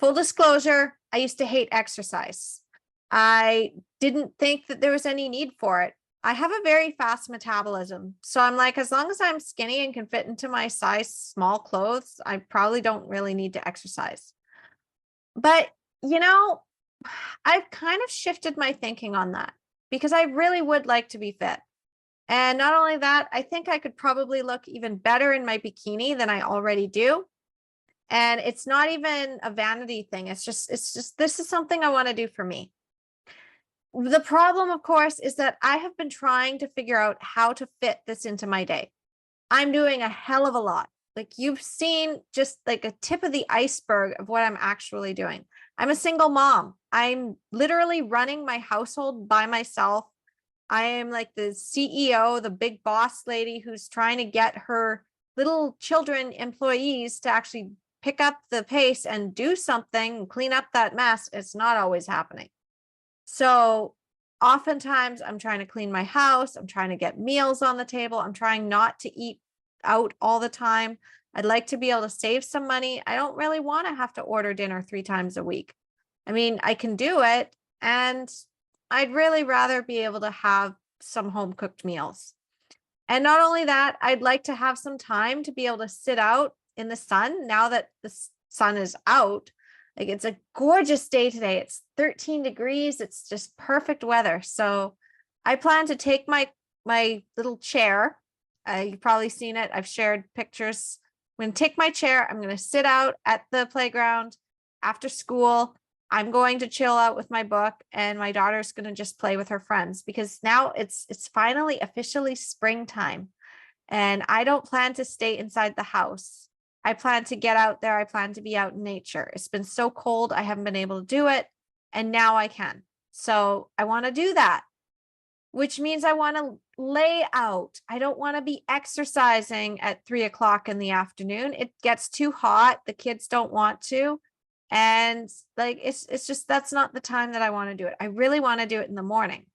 Full disclosure, I used to hate exercise. I didn't think that there was any need for it. I have a very fast metabolism. So I'm like, as long as I'm skinny and can fit into my size small clothes, I probably don't really need to exercise. But, you know, I've kind of shifted my thinking on that because I really would like to be fit. And not only that, I think I could probably look even better in my bikini than I already do. And it's not even a vanity thing. It's just, this is something I want to do for me. The problem, of course, is that I have been trying to figure out how to fit this into my day. I'm doing a hell of a lot. Like you've seen just like a tip of the iceberg of what I'm actually doing. I'm a single mom. I'm literally running my household by myself. I am like the CEO, the big boss lady who's trying to get her little children employees to actually pick up the pace and do something, clean up that mess. It's not always happening. So oftentimes I'm trying to clean my house. I'm trying to get meals on the table. I'm trying not to eat out all the time. I'd like to be able to save some money. I don't really want to have to order dinner 3 times a week. I mean, I can do it, and I'd really rather be able to have some home cooked meals. And not only that, I'd like to have some time to be able to sit out in the sun now that the sun is out. Like it's a gorgeous day today. It's 13 degrees. It's just perfect weather. So I plan to take my little chair. You've probably seen it. I've shared pictures. I'm going to take my chair. I'm going to sit out at the playground after school. I'm going to chill out with my book, and my daughter's going to just play with her friends because now it's finally officially springtime, and I don't plan to stay inside the house. I plan to get out there. I plan to be out in nature. It's been so cold. I haven't been able to do it, and now I can. So I want to do that, which means I want to lay out. I don't want to be exercising at 3 o'clock in the afternoon. It gets too hot. The kids don't want to. And like, it's just, that's not the time that I want to do it. I really want to do it in the morning.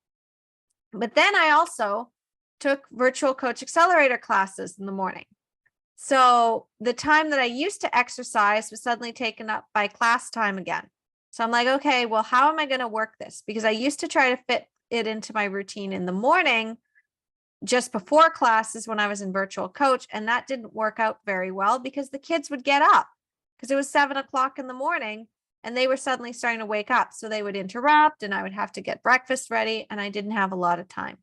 But then I also took virtual coach accelerator classes in the morning. So the time that I used to exercise was suddenly taken up by class time again. So I'm like, okay, well, how am I going to work this? Because I used to try to fit it into my routine in the morning just before classes when I was in virtual coach. And that didn't work out very well because the kids would get up because it was 7 o'clock in the morning and they were suddenly starting to wake up. So they would interrupt and I would have to get breakfast ready and I didn't have a lot of time.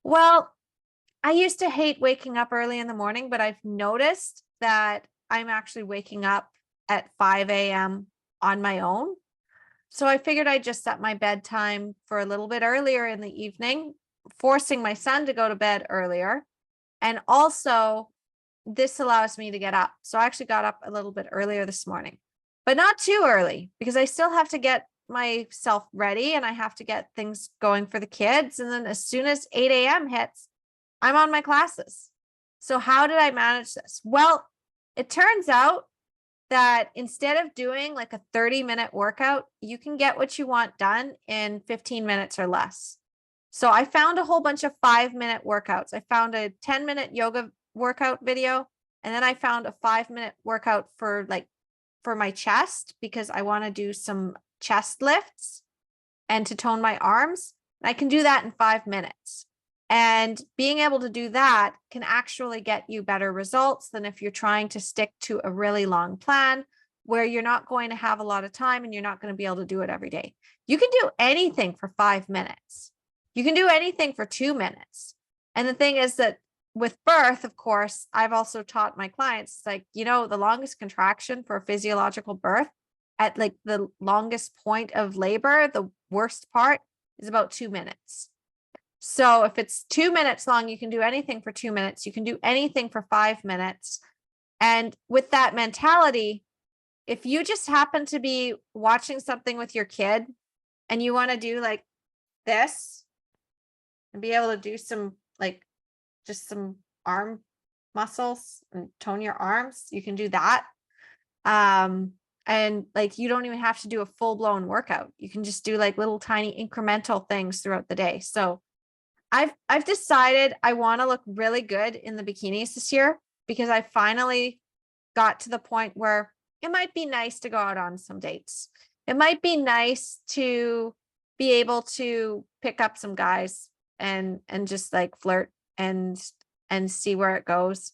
Well, I used to hate waking up early in the morning, but I've noticed that I'm actually waking up at 5 a.m. on my own. So I figured I'd just set my bedtime for a little bit earlier in the evening, forcing my son to go to bed earlier. And also, this allows me to get up. So I actually got up a little bit earlier this morning, but not too early because I still have to get myself ready and I have to get things going for the kids. And then as soon as 8 a.m. hits, I'm on my classes. So how did I manage this? Well, it turns out that instead of doing like a 30-minute workout, you can get what you want done in 15 minutes or less. So I found a whole bunch of 5-minute workouts. I found a 10-minute yoga workout video, and then I found a 5-minute workout for my chest because I want to do some chest lifts and to tone my arms. I can do that in 5 minutes. And being able to do that can actually get you better results than if you're trying to stick to a really long plan where you're not going to have a lot of time and you're not going to be able to do it every day. You can do anything for 5 minutes. You can do anything for 2 minutes. And the thing is that with birth, of course, I've also taught my clients, like, the longest contraction for a physiological birth at like the longest point of labor, the worst part is about 2 minutes. So if it's 2 minutes long, you can do anything for 2 minutes. You can do anything for 5 minutes. And with that mentality, if you just happen to be watching something with your kid and you want to do like this and be able to do some just some arm muscles and tone your arms, you can do that. And like, you don't even have to do a full-blown workout. You can just do like little tiny incremental things throughout the day. So I've decided I want to look really good in the bikinis this year because I finally got to the point where it might be nice to go out on some dates. It might be nice to be able to pick up some guys and just like flirt and see where it goes.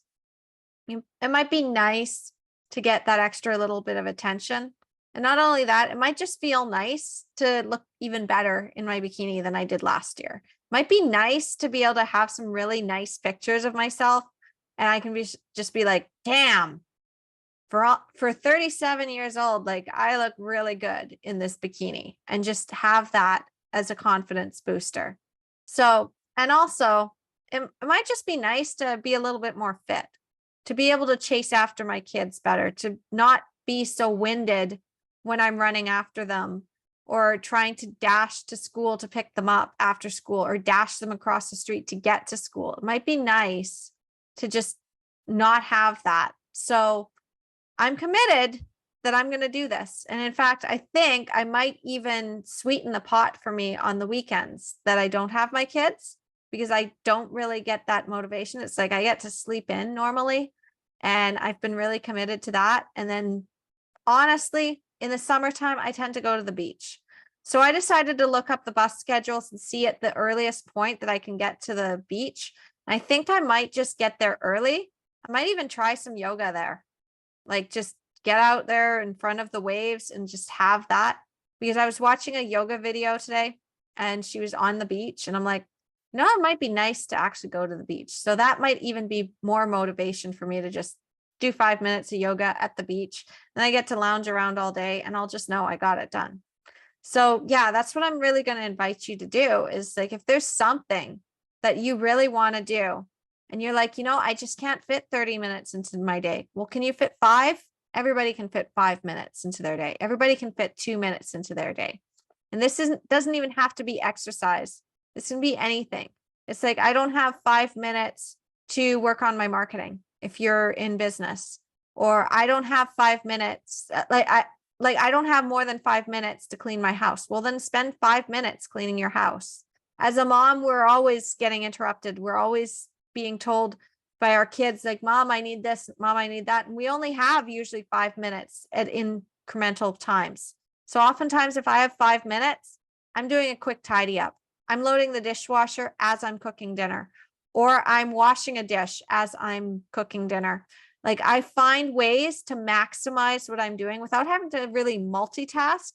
It might be nice to get that extra little bit of attention. And not only that, it might just feel nice to look even better in my bikini than I did last year. Might be nice to be able to have some really nice pictures of myself, and I can just be like, damn, for 37 years old, like I look really good in this bikini, and just have that as a confidence booster. So, and also it might just be nice to be a little bit more fit, to be able to chase after my kids better, to not be so winded when I'm running after them or trying to dash to school to pick them up after school or dash them across the street to get to school. It might be nice to just not have that. So I'm committed that I'm going to do this. And in fact, I think I might even sweeten the pot for me on the weekends that I don't have my kids, because I don't really get that motivation. It's like I get to sleep in normally, and I've been really committed to that. And then honestly, in the summertime, I tend to go to the beach. So I decided to look up the bus schedules and see at the earliest point that I can get to the beach. I think I might just get there early. I might even try some yoga there. Like just get out there in front of the waves and just have that. Because I was watching a yoga video today and she was on the beach, and I'm like, no, it might be nice to actually go to the beach. So that might even be more motivation for me to just do 5 minutes of yoga at the beach. And I get to lounge around all day and I'll just know I got it done. So yeah, that's what I'm really going to invite you to do, is like, if there's something that you really want to do and you're like, I just can't fit 30 minutes into my day. Well, can you fit 5? Everybody can fit 5 minutes into their day. Everybody can fit 2 minutes into their day. And this doesn't even have to be exercise. This can be anything. It's like, I don't have 5 minutes to work on my marketing if you're in business, or I don't have 5 minutes. I don't have more than 5 minutes to clean my house. Well, then spend 5 minutes cleaning your house. As a mom, we're always getting interrupted. We're always being told by our kids, like, Mom, I need this, Mom, I need that. And we only have usually 5 minutes at incremental times. So oftentimes if I have 5 minutes, I'm doing a quick tidy up. I'm loading the dishwasher as I'm cooking dinner, or I'm washing a dish as I'm cooking dinner. Like, I find ways to maximize what I'm doing without having to really multitask,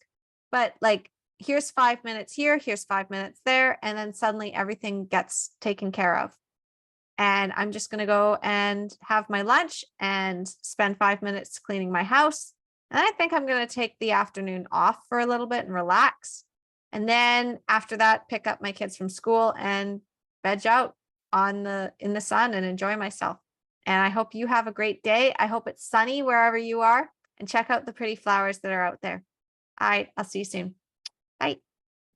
but like, here's 5 minutes here, here's 5 minutes there. And then suddenly everything gets taken care of. And I'm just going to go and have my lunch and spend 5 minutes cleaning my house. And I think I'm going to take the afternoon off for a little bit and relax. And then after that, pick up my kids from school and veg out in the sun and enjoy myself. And I hope you have a great day. I hope it's sunny wherever you are, and check out the pretty flowers that are out there. All right, I'll see you soon. Bye.